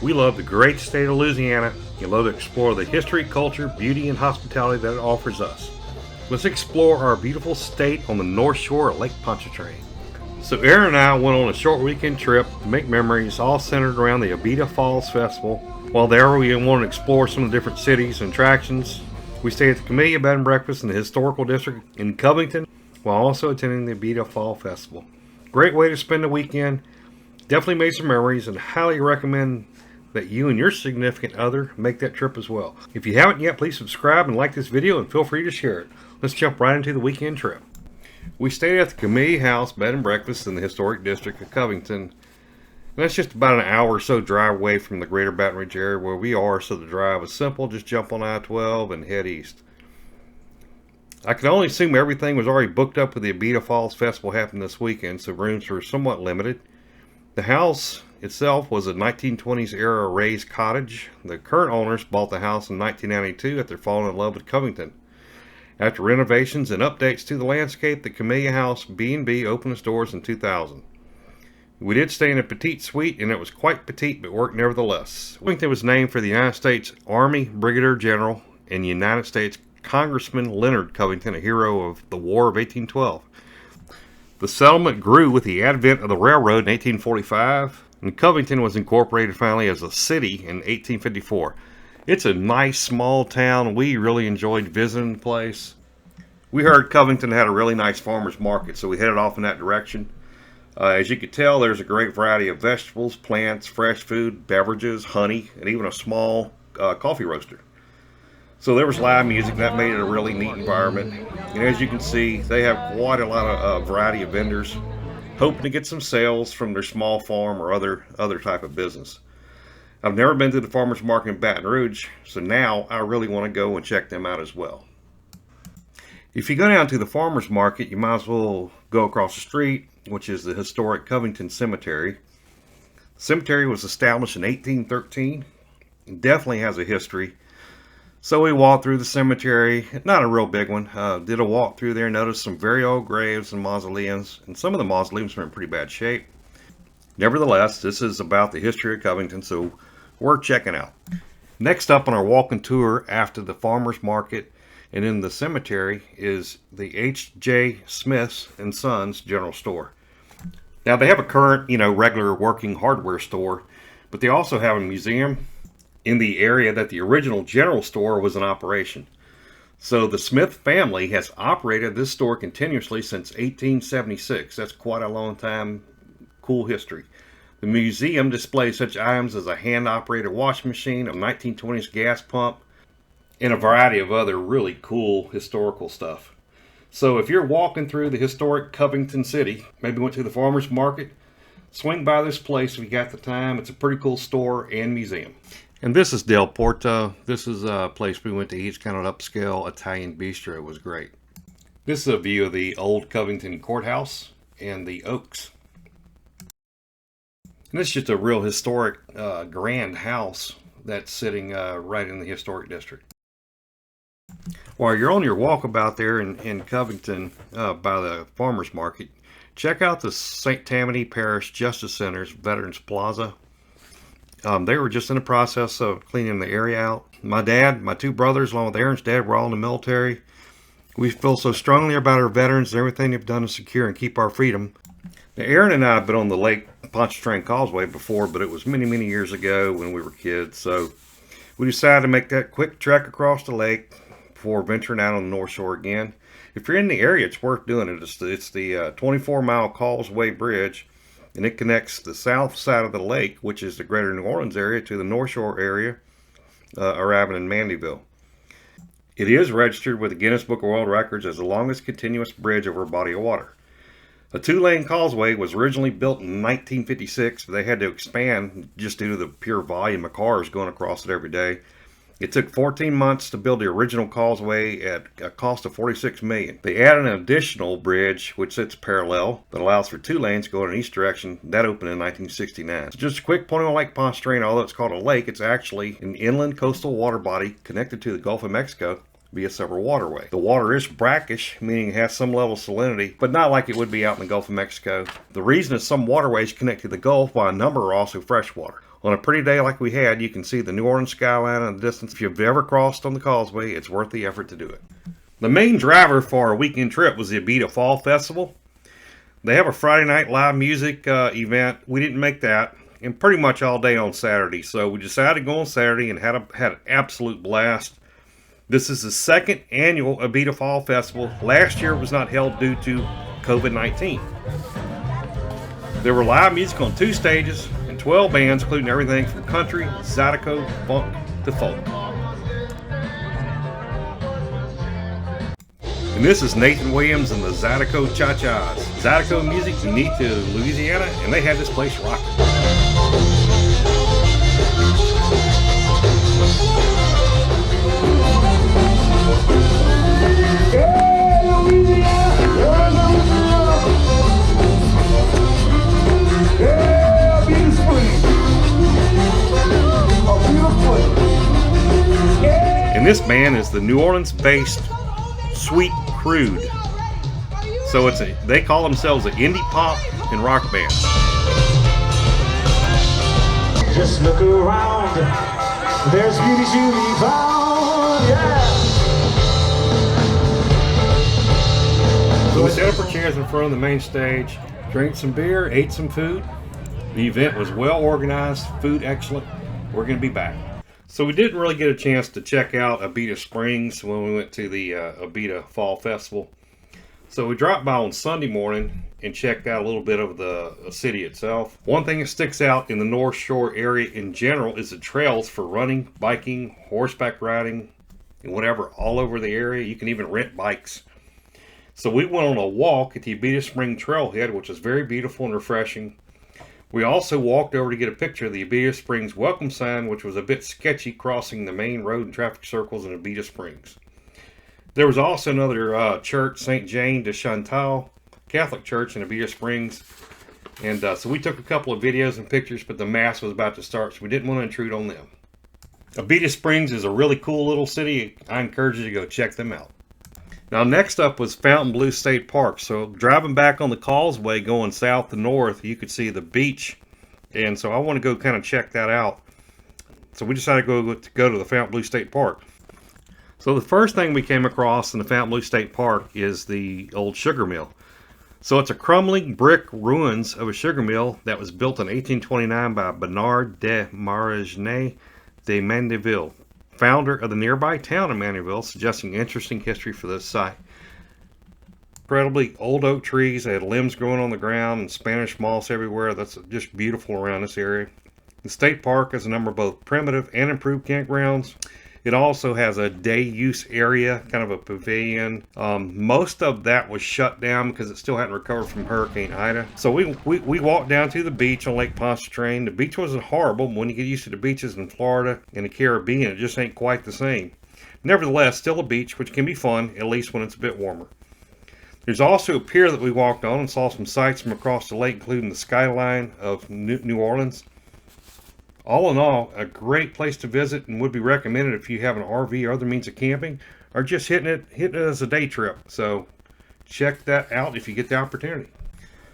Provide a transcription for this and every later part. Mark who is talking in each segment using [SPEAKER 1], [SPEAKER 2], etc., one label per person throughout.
[SPEAKER 1] We love the great state of Louisiana and love to explore the history, culture, beauty, and hospitality that it offers us. Let's explore our beautiful state on the North Shore of Lake Pontchartrain. So Erin and I went on a short weekend trip to make memories, all centered around the Abita Fall Festival. While there, we wanted to explore some of the different cities and attractions. We stayed at the Camellia Bed and Breakfast in the Historical District in Covington, while also attending the Abita Fall Festival. Great way to spend the weekend. Definitely made some memories and highly recommend that you and your significant other make that trip as well. If you haven't yet, please subscribe and like this video and feel free to share it. Let's jump right into the weekend trip. We stayed at the Camellia House Bed and Breakfast in the Historic District of Covington. And that's just about an hour or so drive away from the greater Baton Rouge area where we are, so the drive is simple. Just jump on I-12 and head east. I can only assume everything was already booked up with the Abita Falls Festival happening this weekend, so rooms were somewhat limited. The house itself was a 1920s era raised cottage. The current owners bought the house in 1992 after falling in love with Covington. After renovations and updates to the landscape, the Camellia House B&B opened its doors in 2000. We did stay in a petite suite, and it was quite petite but worked nevertheless. Covington was named for the United States Army Brigadier General and United States Congressman Leonard Covington, a hero of the War of 1812. The settlement grew with the advent of the railroad in 1845, and Covington was incorporated finally as a city in 1854. It's a nice small town. We really enjoyed visiting the place. We heard Covington had a really nice farmer's market, so we headed off in that direction. As you could tell, there's a great variety of vegetables, plants, fresh food, beverages, honey, and even a small coffee roaster. So there was live music. That made it a really neat environment. And as you can see, they have quite a lot of variety of vendors, hoping to get some sales from their small farm or other type of business. I've never been to the farmers market in Baton Rouge, so now I really want to go and check them out as well. If you go down to the farmers market, you might as well go across the street, which is the historic Covington Cemetery. The cemetery was established in 1813. It definitely has a history. So we walked through the cemetery, not a real big one. Did a walk through there, noticed some very old graves and mausoleums, and some of the mausoleums were in pretty bad shape. Nevertheless, this is about the history of Covington, so worth checking out. Next up on our walking tour after the farmers market and in the cemetery is the H.J. Smith's and Sons General Store. Now they have a current, regular working hardware store, but they also have a museum in the area that the original general store was in operation. So the Smith family has operated this store continuously since 1876. That's quite a long time. Cool history. The museum displays such items as a hand-operated washing machine, a 1920s gas pump, and a variety of other really cool historical stuff. So if you're walking through the historic Covington city, maybe went to the farmers market, swing by this place if you got the time. It's a pretty cool store and museum. And this is Del Porto. This is a place we went to eat. It's kind of an upscale Italian bistro. It was great. This is a view of the old Covington Courthouse and the Oaks. And this is just a real historic, grand house that's sitting right in the historic district. While you're on your walkabout there in Covington by the farmers market, check out the St. Tammany Parish Justice Center's Veterans Plaza. They were just in the process of cleaning the area out. My dad, my two brothers, along with Erin's dad, were all in the military. We feel so strongly about our veterans and everything they've done to secure and keep our freedom. Now, Erin and I have been on the Lake Pontchartrain Causeway before, but it was many, many years ago when we were kids. So we decided to make that quick trek across the lake before venturing out on the North Shore again. If you're in the area, it's worth doing it. It's the 24-mile Causeway Bridge, and it connects the south side of the lake, which is the greater New Orleans area, to the North Shore area, arriving in Mandeville. It is registered with the Guinness Book of World Records as the longest continuous bridge over a body of water. A two-lane causeway was originally built in 1956, but they had to expand just due to the pure volume of cars going across it every day. It took 14 months to build the original causeway at a cost of $46 million. They added an additional bridge, which sits parallel, that allows for two lanes going in each direction. That opened in 1969. So just a quick point on Lake Pontchartrain, although it's called a lake, it's actually an inland coastal water body connected to the Gulf of Mexico via several waterways. The water is brackish, meaning it has some level of salinity, but not like it would be out in the Gulf of Mexico. The reason is some waterways connect to the Gulf, while a number are also freshwater. On a pretty day like we had, you can see the New Orleans skyline in the distance. If you've ever crossed on the Causeway, it's worth the effort to do it. The main driver for our weekend trip was the Abita Fall Festival. They have a Friday night live music event. We didn't make that, and pretty much all day on Saturday. So we decided to go on Saturday and had an absolute blast. This is the second annual Abita Fall Festival. Last year it was not held due to COVID-19. There were live music on 2 stages and 12 bands, including everything from country, zydeco, funk, to folk. And this is Nathan Williams and the Zydeco Cha-Chas. Zydeco music unique to Louisiana, and they had this place rocking. And this band is the New Orleans-based Sweet Crude. So they call themselves an indie pop and rock band.
[SPEAKER 2] Just look around, there's beauty to be found, yeah.
[SPEAKER 1] So we set up our chairs in front of the main stage, drank some beer, ate some food. The event was well organized, food excellent. We're going to be back. So we didn't really get a chance to check out Abita Springs when we went to the Abita Fall Festival. So we dropped by on Sunday morning and checked out a little bit of the city itself. One thing that sticks out in the North Shore area in general is the trails for running, biking, horseback riding, and whatever all over the area. You can even rent bikes. So we went on a walk at the Abita Spring Trailhead, which is very beautiful and refreshing. We also walked over to get a picture of the Abita Springs welcome sign, which was a bit sketchy crossing the main road and traffic circles in Abita Springs. There was also another church, St. Jane de Chantal Catholic Church in Abita Springs. And so we took a couple of videos and pictures, but the mass was about to start, so we didn't want to intrude on them. Abita Springs is a really cool little city. I encourage you to go check them out. Now next up was Fontainebleau State Park. So driving back on the Causeway going south to north, you could see the beach. And so I want to go kind of check that out. So we decided to go to the Fontainebleau State Park. So the first thing we came across in the Fontainebleau State Park is the old sugar mill. So it's a crumbling brick ruins of a sugar mill that was built in 1829 by Bernard de Marigny de Mandeville, founder of the nearby town of Mandeville, suggesting interesting history for this site. Incredibly old oak trees, they had limbs growing on the ground and Spanish moss everywhere. That's just beautiful around this area. The state park has a number of both primitive and improved campgrounds. It also has a day use area, kind of a pavilion. Most of that was shut down because it still hadn't recovered from Hurricane Ida. So we walked down to the beach on Lake Pontchartrain. The beach wasn't horrible, but when you get used to the beaches in Florida and the Caribbean, it just ain't quite the same. Nevertheless, still a beach, which can be fun, at least when it's a bit warmer. There's also a pier that we walked on and saw some sights from across the lake, including the skyline of New Orleans. All in all, a great place to visit and would be recommended if you have an RV or other means of camping, or just hitting it as a day trip. So check that out if you get the opportunity.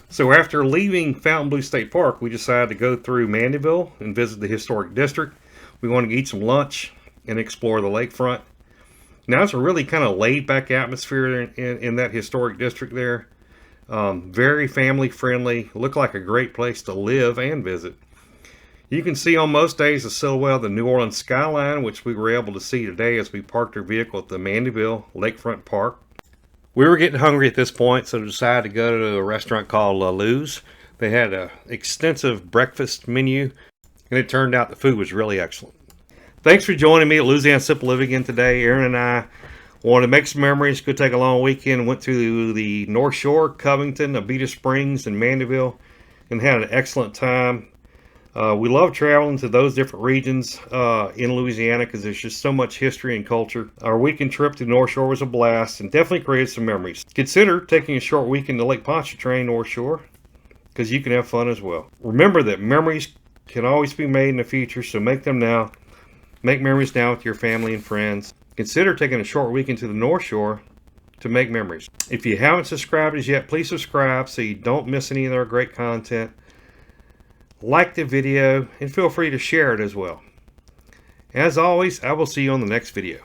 [SPEAKER 1] So after leaving Fontainebleau State Park, we decided to go through Mandeville and visit the historic district. We wanted to eat some lunch and explore the lakefront. Now it's a really kind of laid back atmosphere in that historic district there. Very family friendly, looked like a great place to live and visit. You can see on most days the silhouette of the New Orleans skyline, which we were able to see today as we parked our vehicle at the Mandeville Lakefront Park. We were getting hungry at this point, so decided to go to a restaurant called Lou's. They had an extensive breakfast menu, and it turned out the food was really excellent. Thanks for joining me at Louisiana Simple Living again today. Erin and I wanted to make some memories, could take a long weekend, went to the North Shore, Covington, Abita Springs, and Mandeville, and had an excellent time. We love traveling to those different regions in Louisiana because there's just so much history and culture. Our weekend trip to the North Shore was a blast and definitely created some memories. Consider taking a short weekend to Lake Pontchartrain, North Shore, because you can have fun as well. Remember that memories can always be made in the future, so make them now. Make memories now with your family and friends. Consider taking a short weekend to the North Shore to make memories. If you haven't subscribed as yet, please subscribe so you don't miss any of our great content. like the video, and feel free to share it as well. As always, I will see you on the next video.